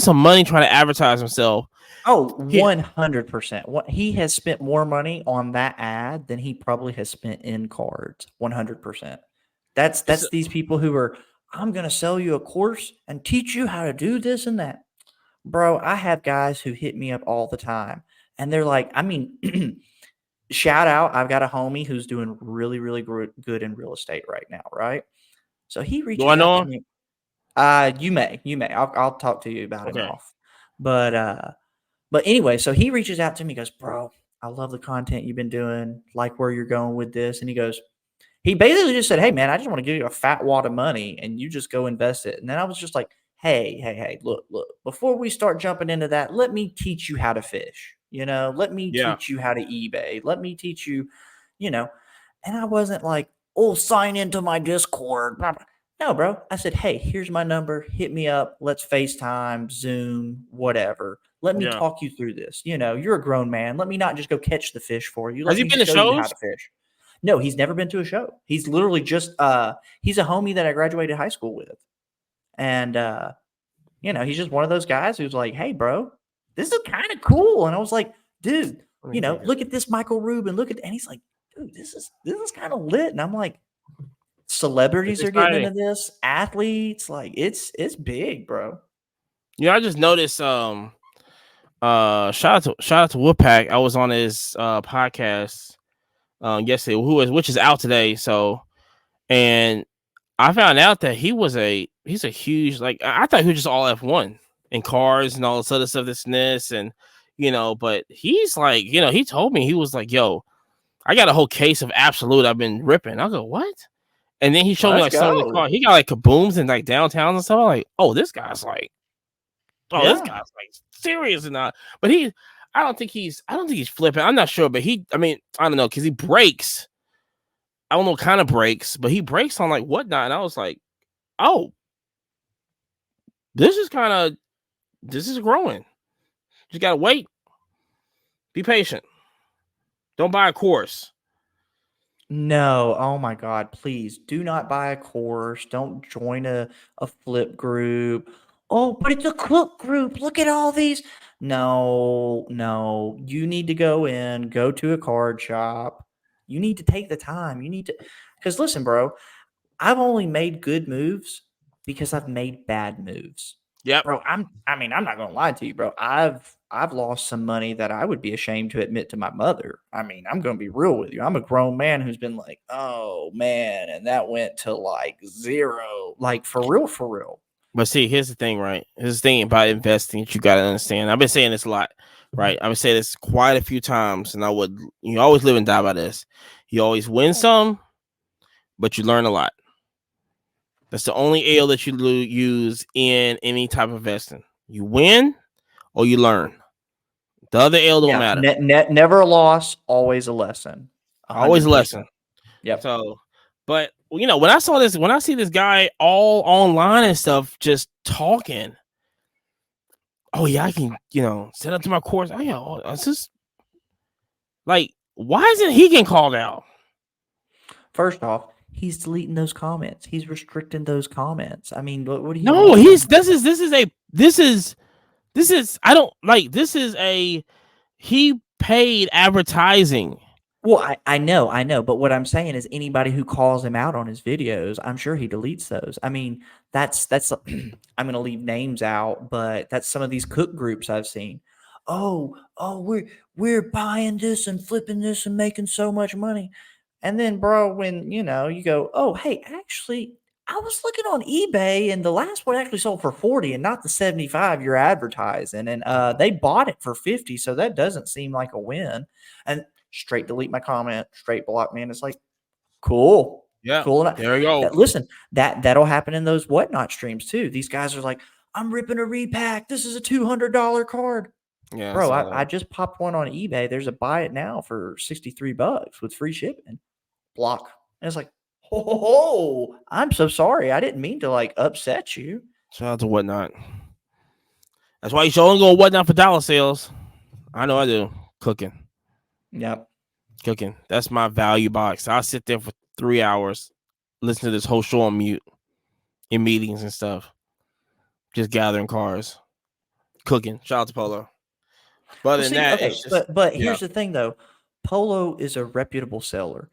some money trying to advertise himself. Oh, 100%. What he has spent more money on that ad than he probably has spent in cards. 100%. That's these people who are, I'm going to sell you a course and teach you how to do this and that. Bro, I have guys who hit me up all the time. And they're like, I mean, shout out. I've got a homie who's doing really, really good in real estate right now, right? So he reaches out to me. You may. I'll talk to you about him off. But anyway, so he reaches out to me, goes, bro, I love the content you've been doing, like where you're going with this. And he basically just said, hey, man, I just want to give you a fat wad of money and you just go invest it. And then I was just like, hey, look, before we start jumping into that, let me teach you how to fish. Let me teach you how to eBay. Let me teach you, and I wasn't like, oh, sign into my Discord. No, bro. I said, hey, here's my number. Hit me up. Let's FaceTime, Zoom, whatever. Let me talk you through this. You're a grown man. Let me not just go catch the fish for you. Has he been to shows? How to fish. No, he's never been to a show. He's literally just he's a homie that I graduated high school with. And he's just one of those guys who's like, hey, bro, this is kind of cool. And I was like, dude, look at this Michael Rubin. And he's like, dude, this is kind of lit. And I'm like, celebrities are getting into this, athletes, like it's big, bro. I just noticed shout out to Woodpack. I was on his podcast yesterday, which is out today. So, and I found out that he's a huge, like, I thought he was just all F1 and cars and all this other stuff, this and but he's like, he told me, he was like, yo, I got a whole case of Absolute I've been ripping. I go, what? And then he showed me like some of the car. He got like kabooms and like downtowns and stuff. I'm like, oh, this guy's like, this guy's like serious or not. But I don't think he's flipping. I'm not sure, but I don't know, because he breaks. I don't know what kind of breaks, but he breaks on like whatnot. And I was like, oh, this is growing. You gotta wait. Be patient. Don't buy a course. No, oh my God, please do not buy a course. Don't join a flip group. Oh, but it's a cook group. Look at all these. No. You need to go to a card shop. You need to take the time. Because listen, bro, I've only made good moves because I've made bad moves. Yeah, bro. I'm not gonna lie to you, bro. I've lost some money that I would be ashamed to admit to my mother. I mean, I'm gonna be real with you. I'm a grown man who's been like, oh man, and that went to like zero, like for real. But see, here's the thing, right? Here's the thing about investing that you gotta understand. I've been saying this a lot, right? I've been saying this quite a few times, and you always live and die by this. You always win some, but you learn a lot. That's the only L that you use in any type of investing. You win or you learn. The other L don't matter. Never a loss, always a lesson. 100%. Always a lesson. Yep. So, but when I see this guy all online and stuff, just talking. Oh yeah, I can, set up to my course. Oh yeah, it's just like, why isn't he getting called out? First off, he's deleting those comments. He's restricting those comments. I mean, what do you? No, mean? He paid advertising. Well, I know, but what I'm saying is anybody who calls him out on his videos, I'm sure he deletes those. I mean, that's I'm going to leave names out, but that's some of these cook groups I've seen. Oh, we're buying this and flipping this and making so much money. And then, bro, when you go, oh, hey, actually, I was looking on eBay and the last one actually sold for 40 and not the 75 you're advertising. And they bought it for 50. So that doesn't seem like a win. And straight delete my comment, straight block me. And it's like, cool. Yeah. Cool. There you go. Listen, that'll happen in those whatnot streams too. These guys are like, I'm ripping a repack. This is a $200 card. Yeah. Bro, I just popped one on eBay. There's a buy it now for $63 with free shipping. Block. And it's like, oh, I'm so sorry. I didn't mean to upset you. Shout out to Whatnot. That's why you should only go Whatnot for dollar sales. I know I do. Cooking. Yep. Cooking. That's my value box. I'll sit there for 3 hours, listen to this whole show on mute in meetings and stuff. Just gathering cars. Cooking. Shout out to Polo. But here's the thing though. Polo is a reputable seller.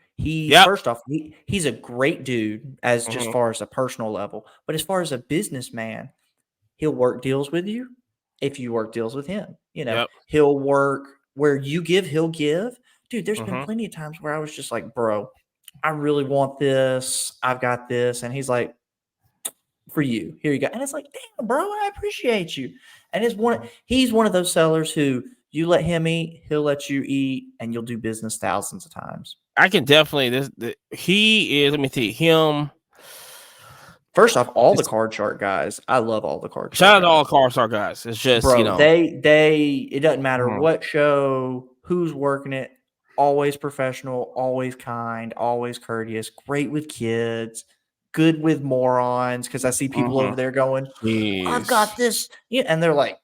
First off, he's a great dude just far as a personal level, but as far as a businessman, he'll work deals with you if you work deals with him. He'll work where you give, he'll give. Dude, there's been plenty of times where I was just like, bro, I really want this. I've got this. And he's like, for you, here you go. And it's like, damn, bro, I appreciate you. And he's one of those sellers who you let him eat, he'll let you eat, and you'll do business thousands of times. I can definitely, he is, let me see, him. First off, all the Card Shark guys, I love all the Card Shark Shout out to all Card Shark guys. It's just, bro, it doesn't matter what show, who's working it, always professional, always kind, always courteous, great with kids, good with morons, because I see people over there going, I've got this, and they're like,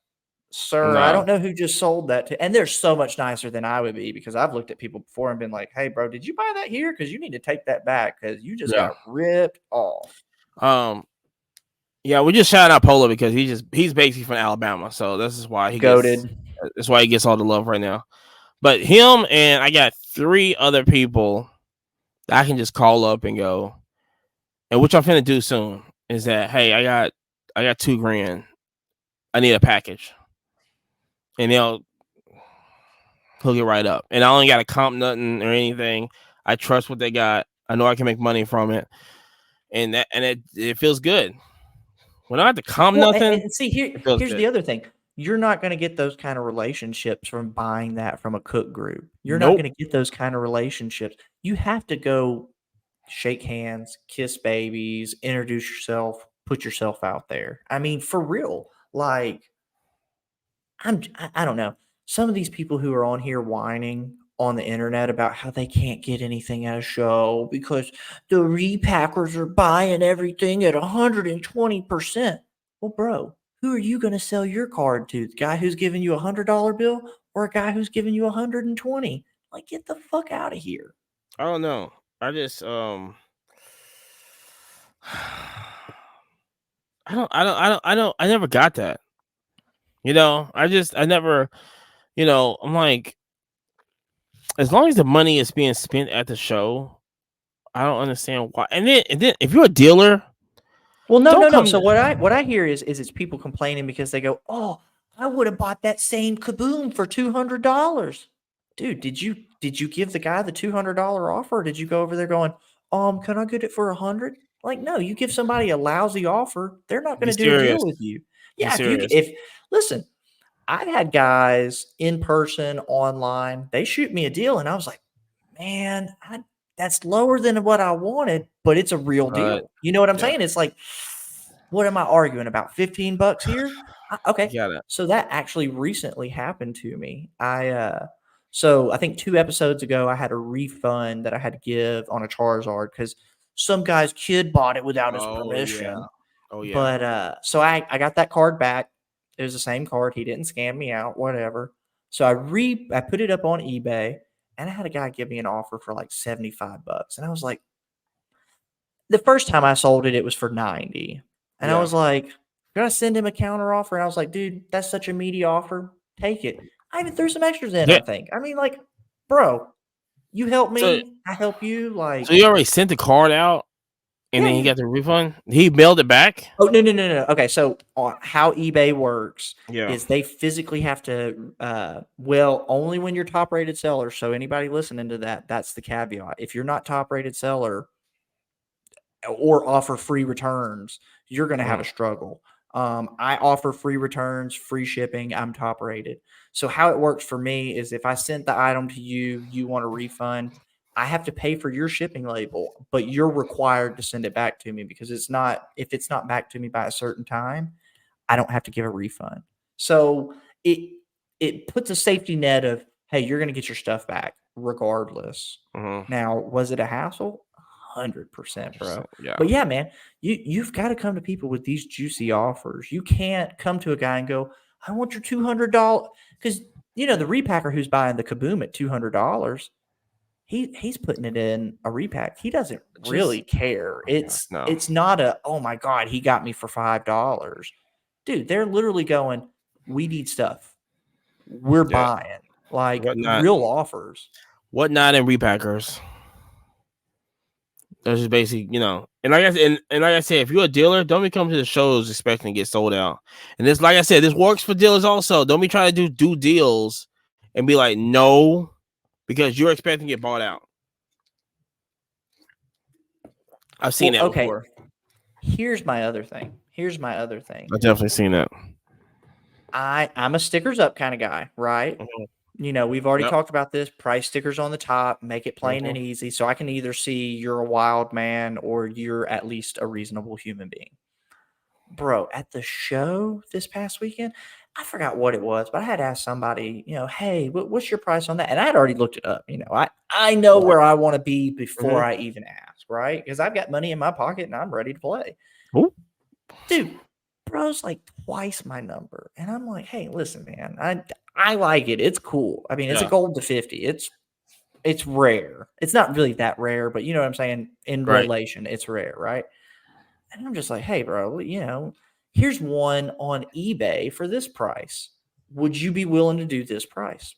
sir, I don't know who just sold that to, and they're so much nicer than I would be, because I've looked at people before and been like, hey, bro, did you buy that here? Because you need to take that back, because you just got ripped off. Yeah, we just shout out Polo because he's basically from Alabama, so this is why he goated. That's why he gets all the love right now. But him and I got 3 other people that I can just call up and go, and which I'm finna do soon is that, hey, I got $2,000, I need a package, and they'll hook it right up, and I only got to comp nothing or anything. I trust what they got. I know I can make money from it. And it feels good. When I have to comp nothing. And see, here's the other thing. You're not going to get those kind of relationships from buying that from a cook group. You're not going to get those kind of relationships. You have to go shake hands, kiss babies, introduce yourself, put yourself out there. I mean, for real. I don't know. Some of these people who are on here whining on the internet about how they can't get anything at a show because the repackers are buying everything at 120%. Well, bro, who are you going to sell your card to? The guy who's giving you $100 bill or a guy who's giving you 120? Like, get the fuck out of here. I don't know. I just I never got that. I never, I'm like, as long as the money is being spent at the show, I don't understand why. And then if you're a dealer, well, no. So what I hear is it's people complaining because they go, "Oh, I would have bought that same Kaboom for $200." Dude, did you give the guy the $200 offer? Or did you go over there going, can I get it for $100? Like, no, you give somebody a lousy offer, they're not going to do a deal with you. Yeah, listen. I've had guys in person, online, they shoot me a deal, and I was like, man, that's lower than what I wanted, but it's a real deal. You know what I'm saying? It's like, what am I arguing about? $15 here? Okay. So that actually recently happened to me. So I think 2 episodes ago, I had a refund that I had to give on a Charizard because some guy's kid bought it without his permission. But so I got that card back. It was the same card. He didn't scam me out, whatever. So I put it up on eBay, and I had a guy give me an offer for like $75. And I was like, the first time I sold it, it was for 90. And I was like, gonna send him a counter offer. And I was like, dude, that's such a meaty offer. Take it. I even threw some extras in, I think. I mean, like, bro, you help me, I help you. Like, so you already sent the card out and then he got the refund? He mailed it back? Oh, no. Okay, so how eBay works is they physically have to, only when you're top rated seller. So anybody listening to that, that's the caveat. If you're not top rated seller or offer free returns, you're going to have a struggle. I offer free returns, free shipping. I'm top rated. So how it works for me is if I sent the item to you, you want a refund, I have to pay for your shipping label, but you're required to send it back to me because if it's not back to me by a certain time, I don't have to give a refund. So it puts a safety net of, hey, you're going to get your stuff back regardless. Now, was it a hassle? 100%, bro. But yeah, man, you've got to come to people with these juicy offers. You can't come to a guy and go, I want your $200, because the repacker who's buying the Kaboom at $200, he's putting it in a repack. He doesn't really care. It's not a, oh my God, he got me for $5. Dude, they're literally going, we need stuff. We're buying like real offers. Whatnot and repackers. That's just basically, and like I said, if you're a dealer, don't be coming to the shows expecting to get sold out. And this, like I said, this works for dealers also. Don't be trying to do deals and be like, no, because you're expecting to get bought out. I've seen that before. Here's my other thing. I've definitely seen that. I'm a stickers up kind of guy, right? We've already talked about this. Price stickers on the top, make it plain and easy. So I can either see you're a wild man or you're at least a reasonable human being. Bro, at the show this past weekend, I forgot what it was, but I had asked somebody, hey, what's your price on that? And I had already looked it up. I know where I want to be before I even ask, right? Because I've got money in my pocket and I'm ready to play. Ooh. Dude, bro's like twice my number. And I'm like, hey, listen, man, I like it. It's cool. I mean, it's a gold to 50. It's rare. It's not really that rare, but you know what I'm saying? In relation, it's rare, right? And I'm just like, hey, bro, here's one on eBay for this price. Would you be willing to do this price?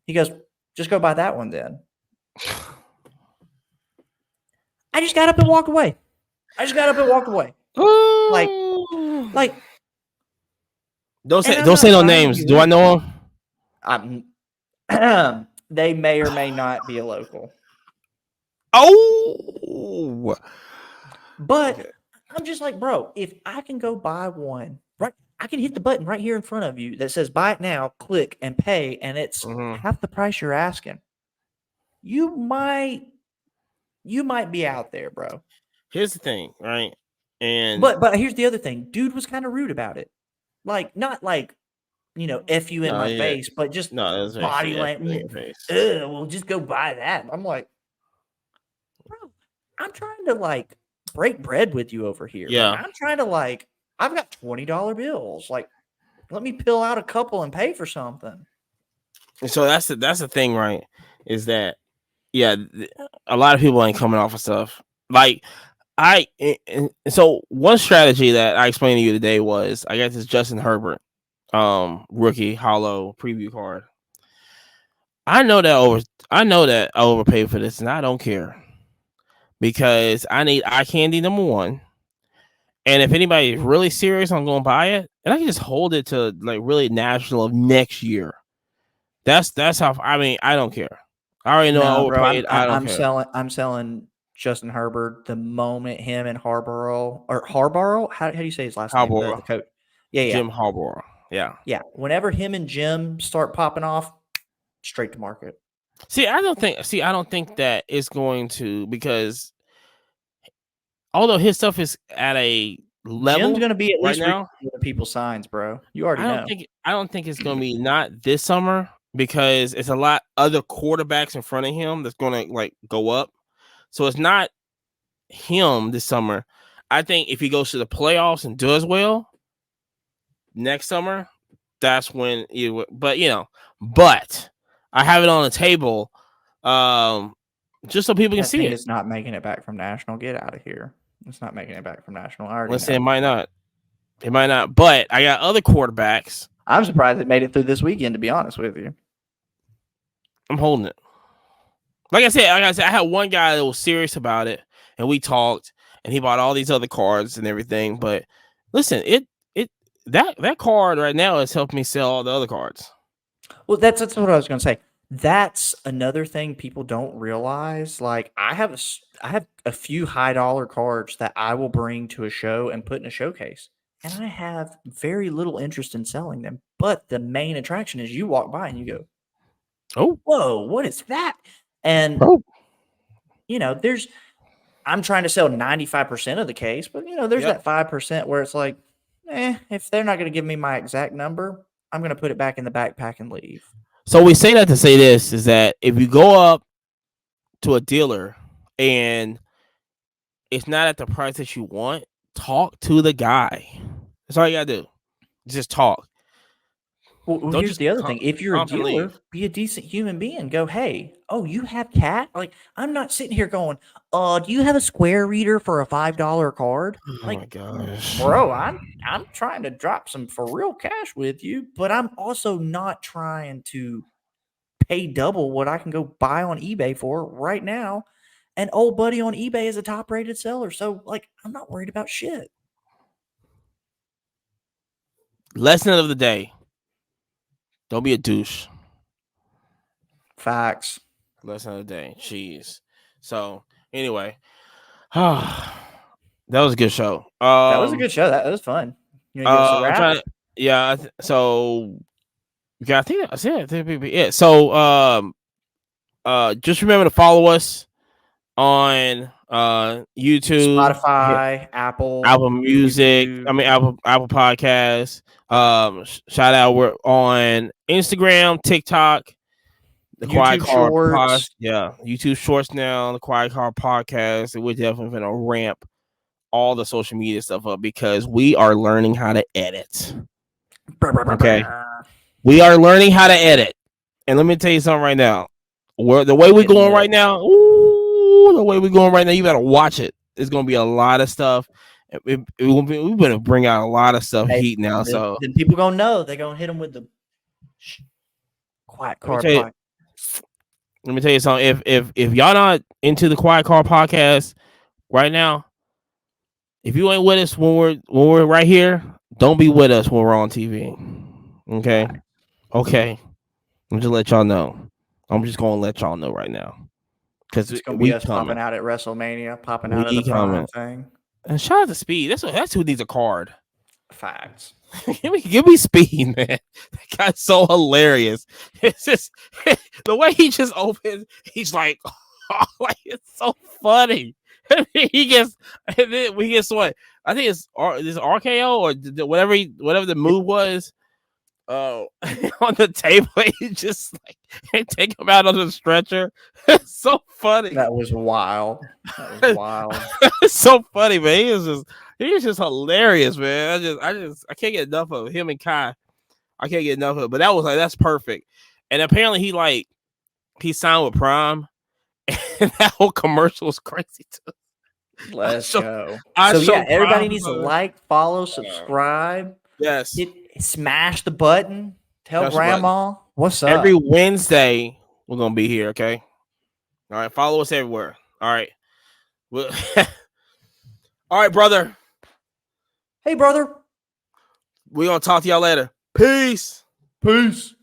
He goes, just go buy that one then. I just got up and walked away. Like, don't say no names. Do I know them? They may or may not be a local. Oh, but I'm just like, bro, if I can go buy one, right? I can hit the button right here in front of you that says buy it now, click and pay, and it's half the price you're asking. You might be out there, bro. Here's the thing, right? But here's the other thing. Dude was kind of rude about it. Like, not like, F you in my face, but just body language. Well, just go buy that. I'm like, bro, I'm trying to like break bread with you over here. Yeah. I'm trying to I've got $20 bills. Like, let me pill out a couple and pay for something. So that's the thing, right? Is that, a lot of people ain't coming off of stuff. Like, so one strategy that I explained to you today was I got this Justin Herbert rookie hollow preview card. I know that I overpaid for this, and I don't care because I need eye candy, number one. And if anybody is really serious on going to buy it, and I can just hold it to like really national of next year. That's how. I mean, I don't care. I already know I overpaid. I'm selling Justin Herbert the moment him and Harborough. How do you say his last name? The coach. Yeah. Jim Harborough. Yeah. Whenever him and Jim start popping off, straight to market. I don't think that it's going to, because although his stuff is at a level Jim's going to be at right least now, people's signs, bro. You already know. I don't think it's going to be not this summer, because it's a lot other quarterbacks in front of him that's going to like go up. So it's not him this summer. I think if he goes to the playoffs and does well next summer, that's when you. But I have it on the table, just so people can see it. It's not making it back from national. Get out of here. It's not making it back from national. I already Listen, know. it might not. But I got other quarterbacks. I'm surprised it made it through this weekend, to be honest with you. I'm holding it. Like I said, I had one guy that was serious about it, and we talked, and he bought all these other cards and everything. But listen, that card right now has helped me sell all the other cards. Well, that's what I was going to say. That's another thing people don't realize. Like, I have a few high dollar cards that I will bring to a show and put in a showcase, and I have very little interest in selling them. But the main attraction is you walk by and you go, "Oh, whoa, what is that?" And I'm trying to sell 95% of the case, but there's that 5% where it's like, if they're not going to give me my exact number, I'm going to put it back in the backpack and leave. So we say that to say this is that if you go up to a dealer and it's not at the price that you want, talk to the guy. That's all you gotta do. Just talk. Well, here's the other thing. If you're a dealer, be a decent human being. Go, hey, you have cat? Like, I'm not sitting here going, do you have a Square Reader for a $5 card? Oh my gosh. Bro, I'm trying to drop some for real cash with you, but I'm also not trying to pay double what I can go buy on eBay for right now. And old buddy on eBay is a top rated seller. So, like, I'm not worried about shit. Lesson of the day. Don't be a douche. Facts. Lesson of the day. Jeez. So, anyway. That was a good show. That was a good show. That was fun. You want to give us a wrap? So, yeah, I think that's it. Yeah. So, just remember to follow us on YouTube, Spotify, Apple Music. YouTube. Apple Podcasts. Shout out, we're on Instagram, TikTok, the Quiet Car Podcast. Yeah, YouTube Shorts now, the Quiet Car Podcast. And we're definitely going to ramp all the social media stuff up because we are learning how to edit. Okay, we are learning how to edit, and let me tell you something right now. The way we're going right now, you better watch it. There's gonna be a lot of stuff. We better bring out a lot of stuff heat now. So then people gonna know. They're gonna hit them with the Quiet Car Podcast. Let me tell you something. If y'all not into the Quiet Car Podcast right now, if you ain't with us when we're right here, don't be with us when we're on TV. Okay. I'm just let y'all know. I'm just gonna let y'all know right now. Because it's gonna be us popping out at WrestleMania, popping out of the front thing. And shout out to Speed. That's who needs a card. Facts. give me Speed, man. That guy's so hilarious. It's just the way he just opens. He's like, it's so funny. He gets what? I think it's this RKO or whatever the move was. On the table, he just like take him out on the stretcher. It's so funny. That was wild. It's so funny, man. He's just hilarious, man. I can't get enough of him and Kai. I can't get enough of it. But that's perfect. And apparently he signed with Prime, and that whole commercial was crazy too. Let's go. Everybody needs to like, follow, subscribe. Yes. Smash the button. Tell grandma what's up. Every Wednesday, we're going to be here, okay? All right. Follow us everywhere. All right. All right, brother. Hey, brother. We're going to talk to y'all later. Peace. Peace.